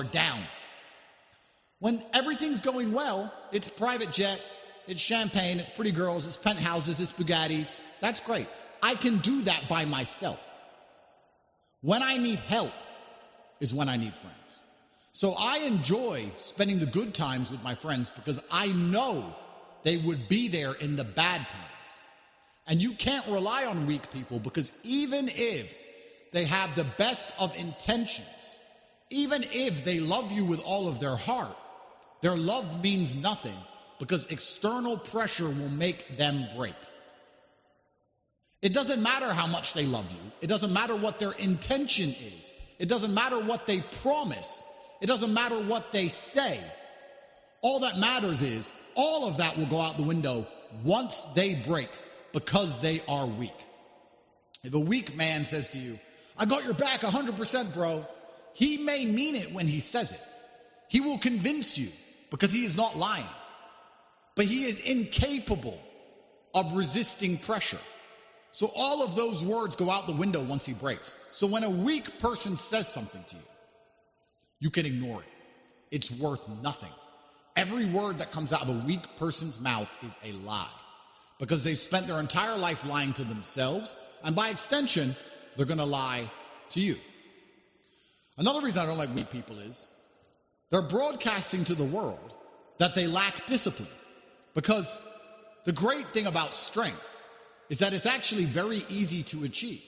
are down. When everything's going well, it's private jets, it's champagne, it's pretty girls, it's penthouses, it's Bugattis. That's great. I can do that by myself. When I need help is when I need friends. So I enjoy spending the good times with my friends because I know they would be there in the bad times. And you can't rely on weak people because even if they have the best of intentions, even if they love you with all of their heart, their love means nothing because external pressure will make them break. It doesn't matter how much they love you. It doesn't matter what their intention is. It doesn't matter what they promise. It doesn't matter what they say. All that matters is all of that will go out the window once they break because they are weak. If a weak man says to you, I got your back 100%, bro, he may mean it when he says it. He will convince you because he is not lying. But he is incapable of resisting pressure. So all of those words go out the window once he breaks. So when a weak person says something to you, you can ignore it. It's worth nothing. Every word that comes out of a weak person's mouth is a lie because they've spent their entire life lying to themselves, and by extension, they're going to lie to you. Another reason I don't like weak people is they're broadcasting to the world that they lack discipline, because the great thing about strength is that it's actually very easy to achieve.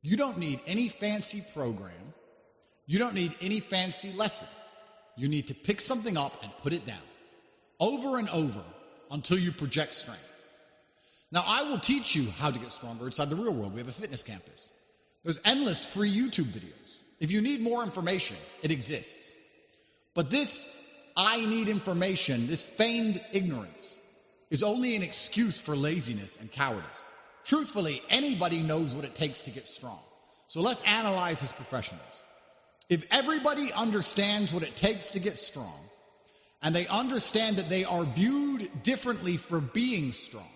You don't need any fancy program. You don't need any fancy lesson. You need to pick something up and put it down over and over until you project strength. Now, I will teach you how to get stronger inside the real world. We have a fitness campus. There's endless free YouTube videos. If you need more information, it exists. But this I need information, this feigned ignorance, is only an excuse for laziness and cowardice. Truthfully, anybody knows what it takes to get strong. So let's analyze as professionals. If everybody understands what it takes to get strong, and they understand that they are viewed differently for being strong,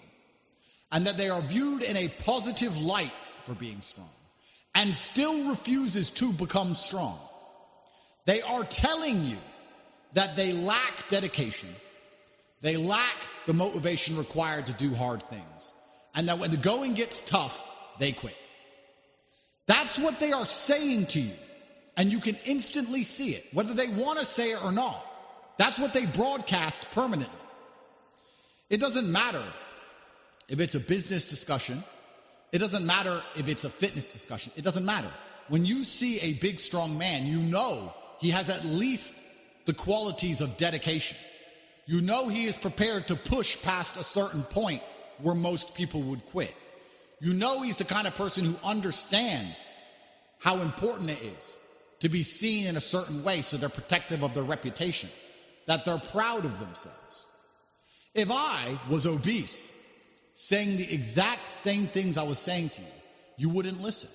and that they are viewed in a positive light for being strong, and still refuses to become strong, they are telling you that they lack dedication, they lack the motivation required to do hard things, and that when the going gets tough, they quit. That's what they are saying to you, and you can instantly see it, whether they want to say it or not. That's what they broadcast permanently. It doesn't matter if it's a business discussion. It doesn't matter if it's a fitness discussion. It doesn't matter. When you see a big, strong man, you know he has at least the qualities of dedication. You know he is prepared to push past a certain point where most people would quit. You know he's the kind of person who understands how important it is to be seen in a certain way so they're protective of their reputation, that they're proud of themselves. If I was obese, saying the exact same things I was saying to you, you wouldn't listen.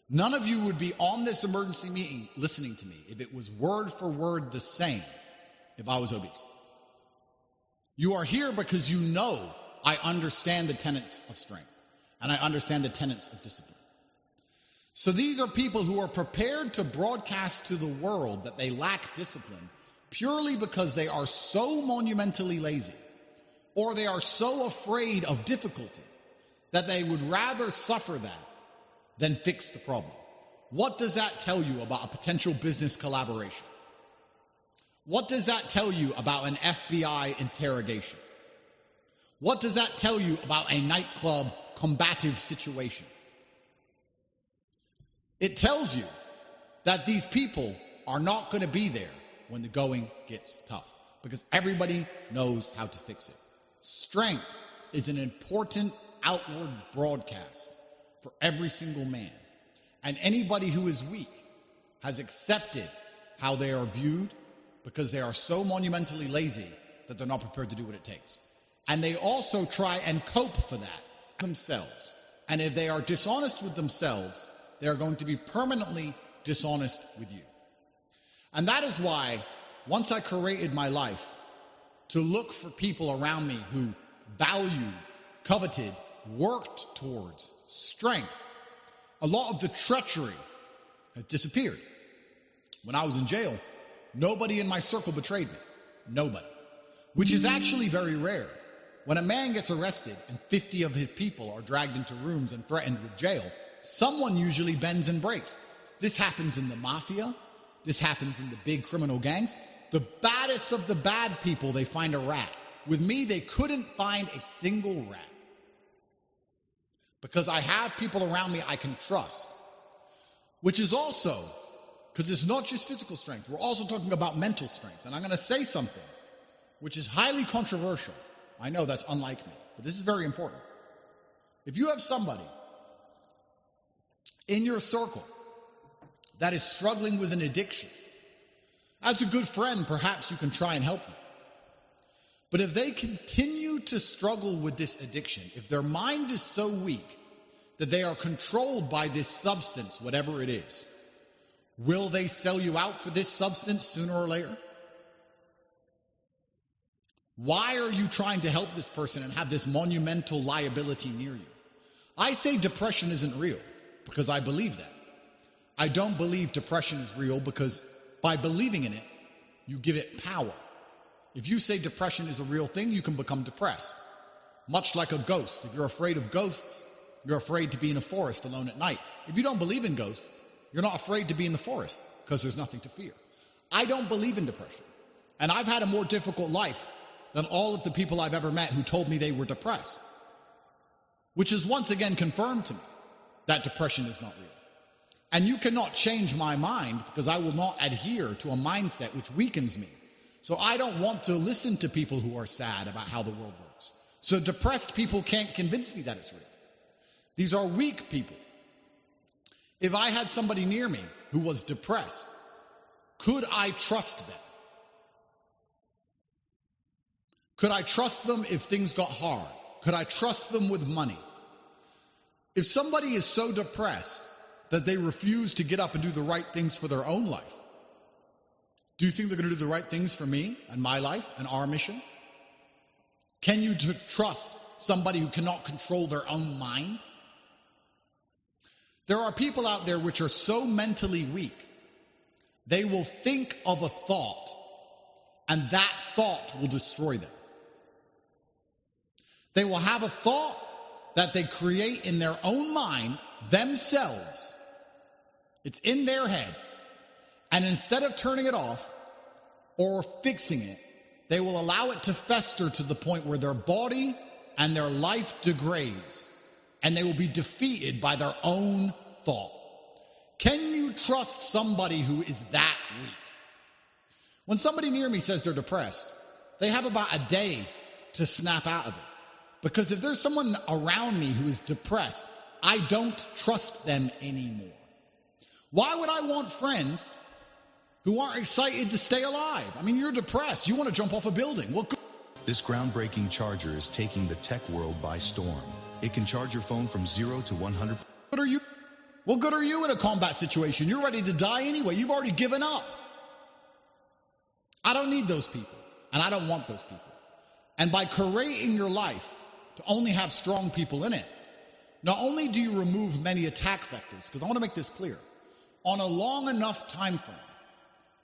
None of you would be on this emergency meeting listening to me if it was word for word the same if I was obese. You are here because you know I understand the tenets of strength, and I understand the tenets of discipline. So these are people who are prepared to broadcast to the world that they lack discipline purely because they are so monumentally lazy, or they are so afraid of difficulty that they would rather suffer that than fix the problem. What does that tell you about a potential business collaboration? What does that tell you about an FBI interrogation? What does that tell you about a nightclub combative situation? It tells you that these people are not going to be there when the going gets tough, because everybody knows how to fix it. Strength is an important outward broadcast for every single man. And anybody who is weak has accepted how they are viewed because they are so monumentally lazy that they're not prepared to do what it takes. And they also try and cope for that themselves. And if they are dishonest with themselves, they are going to be permanently dishonest with you. And that is why, once I created my life to look for people around me who valued, coveted, worked towards strength, a lot of the treachery has disappeared. When I was in jail, nobody in my circle betrayed me. Nobody. Which is actually very rare. When a man gets arrested and 50 of his people are dragged into rooms and threatened with jail, someone usually bends and breaks. This happens in the mafia. This happens in the big criminal gangs. The baddest of the bad people, they find a rat. With me, they couldn't find a single rat. Because I have people around me I can trust. Which is also, because it's not just physical strength, we're also talking about mental strength. And I'm going to say something which is highly controversial. I know that's unlike me, but this is very important. If you have somebody in your circle that is struggling with an addiction, as a good friend, perhaps you can try and help them. But if they continue to struggle with this addiction, if their mind is so weak that they are controlled by this substance, whatever it is, will they sell you out for this substance sooner or later? Why are you trying to help this person and have this monumental liability near you? I say depression isn't real because I believe that. I don't believe depression is real because by believing in it, you give it power. If you say depression is a real thing, you can become depressed. Much like a ghost. If you're afraid of ghosts, you're afraid to be in a forest alone at night. If you don't believe in ghosts, you're not afraid to be in the forest because there's nothing to fear. I don't believe in depression. And I've had a more difficult life than all of the people I've ever met who told me they were depressed. Which is once again confirmed to me that depression is not real. And you cannot change my mind because I will not adhere to a mindset which weakens me. So I don't want to listen to people who are sad about how the world works. So depressed people can't convince me that it's real. These are weak people. If I had somebody near me who was depressed, could I trust them? Could I trust them if things got hard? Could I trust them with money? If somebody is so depressed that they refuse to get up and do the right things for their own life, do you think they're going to do the right things for me and my life and our mission? Can you trust somebody who cannot control their own mind? There are people out there which are so mentally weak, they will think of a thought, and that thought will destroy them. They will have a thought that they create in their own mind themselves. It's in their head. And instead of turning it off or fixing it, they will allow it to fester to the point where their body and their life degrades. And they will be defeated by their own thought. Can you trust somebody who is that weak? When somebody near me says they're depressed, they have about a day to snap out of it. Because if there's someone around me who is depressed, I don't trust them anymore. Why would I want friends who aren't excited to stay alive? I mean, you're depressed. You want to jump off a building. Well, This groundbreaking charger is taking the tech world by storm. It can charge your phone from 0 to 100%. What good are you in a combat situation? You're ready to die anyway. You've already given up. I don't need those people, and I don't want those people. And by curating your life to only have strong people in it, not only do you remove many attack vectors, because I want to make this clear, on a long enough time frame,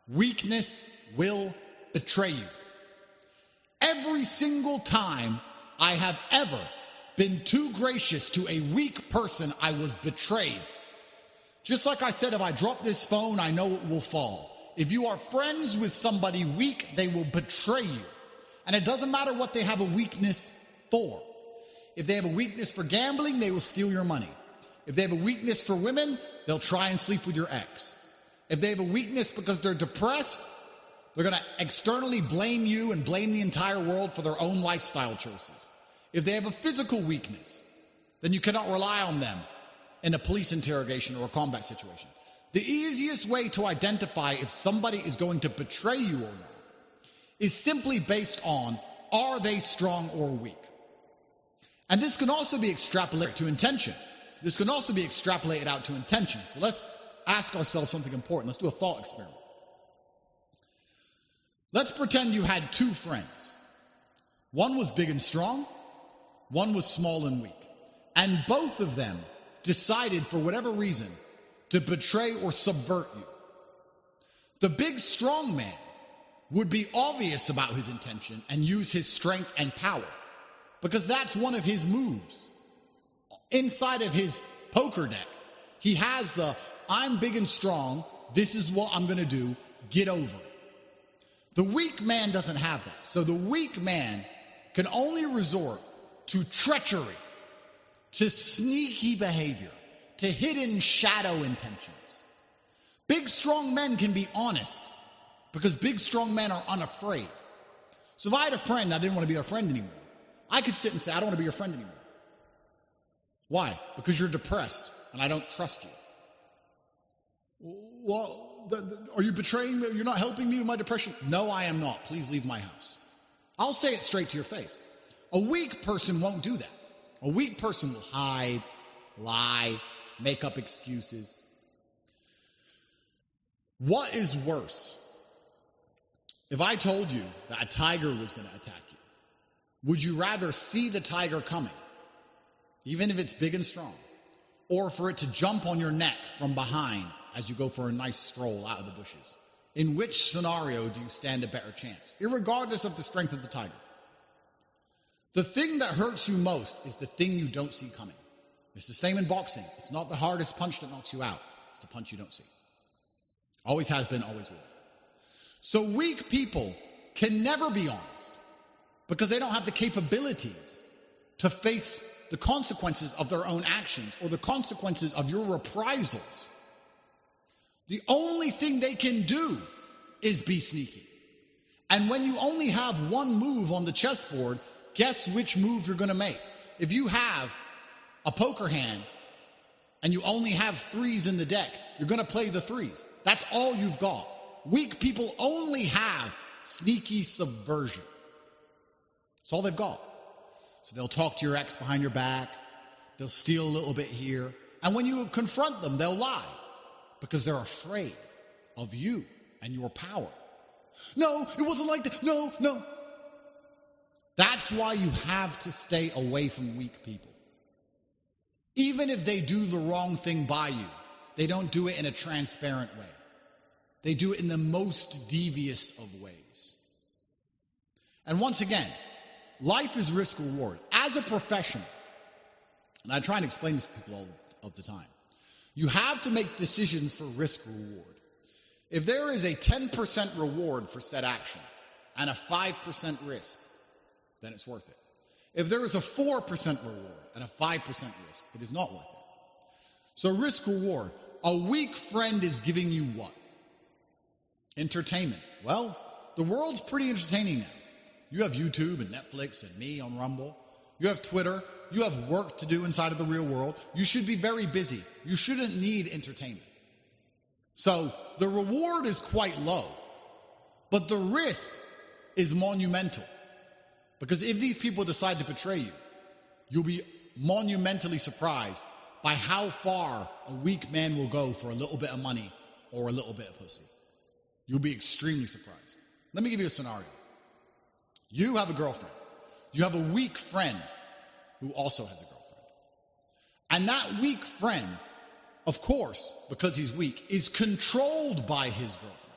weakness will betray you. Every single time I have ever been too gracious to a weak person, I was betrayed. Just like I said, if I drop this phone, I know it will fall. If you are friends with somebody weak, they will betray you. And it doesn't matter what they have a weakness for. If they have a weakness for gambling, they will steal your money. If they have a weakness for women, they'll try and sleep with your ex. If they have a weakness because they're depressed, they're going to externally blame you and blame the entire world for their own lifestyle choices. If they have a physical weakness, then you cannot rely on them in a police interrogation or a combat situation. The easiest way to identify if somebody is going to betray you or not is simply based on, are they strong or weak? And this can also be extrapolated to intention. This can also be extrapolated out to intention. So let's ask ourselves something important. Let's do a thought experiment. Let's pretend you had two friends. One was big and strong. One was small and weak. And both of them decided, for whatever reason, to betray or subvert you. The big strong man would be obvious about his intention and use his strength and power, because that's one of his moves. Inside of his poker deck, he has the, I'm big and strong, this is what I'm going to do, get over it. The weak man doesn't have that. So the weak man can only resort to treachery, to sneaky behavior, to hidden shadow intentions. Big strong men can be honest, because big strong men are unafraid. So if I had a friend and I didn't want to be their friend anymore, I could sit and say, I don't want to be your friend anymore. Why? Because you're depressed and I don't trust you. Well, are you betraying me? You're not helping me with my depression? No, I am not. Please leave my house. I'll say it straight to your face. A weak person won't do that. A weak person will hide, lie, make up excuses. What is worse? If I told you that a tiger was going to attack you, would you rather see the tiger coming, even if it's big and strong, or for it to jump on your neck from behind as you go for a nice stroll out of the bushes? In which scenario do you stand a better chance, irregardless of the strength of the tiger? The thing that hurts you most is the thing you don't see coming. It's the same in boxing. It's not the hardest punch that knocks you out. It's the punch you don't see. Always has been, always will. So weak people can never be honest because they don't have the capabilities to face the consequences of their own actions or the consequences of your reprisals. The only thing they can do is be sneaky. And when you only have one move on the chessboard, guess which move you're going to make. If you have a poker hand and you only have threes in the deck, you're going to play the threes. That's all you've got. Weak people only have sneaky subversion. That's all they've got. So they'll talk to your ex behind your back. They'll steal a little bit here. And when you confront them, they'll lie because they're afraid of you and your power. No, it wasn't like that. No. That's why you have to stay away from weak people. Even if they do the wrong thing by you, they don't do it in a transparent way. They do it in the most devious of ways. And once again, life is risk-reward. As a professional, and I try and explain this to people all of the time, you have to make decisions for risk-reward. If there is a 10% reward for said action and a 5% risk, then it's worth it. If there is a 4% reward and a 5% risk, it is not worth it. So risk-reward. A weak friend is giving you what? Entertainment. Well, the world's pretty entertaining now. You have YouTube and Netflix and me on Rumble. You have Twitter. You have work to do inside of the real world. You should be very busy. You shouldn't need entertainment. So the reward is quite low, but the risk is monumental. Because if these people decide to betray you, you'll be monumentally surprised by how far a weak man will go for a little bit of money or a little bit of pussy. You'll be extremely surprised. Let me give you a scenario. You have a girlfriend. You have a weak friend who also has a girlfriend. And that weak friend, of course, because he's weak, is controlled by his girlfriend.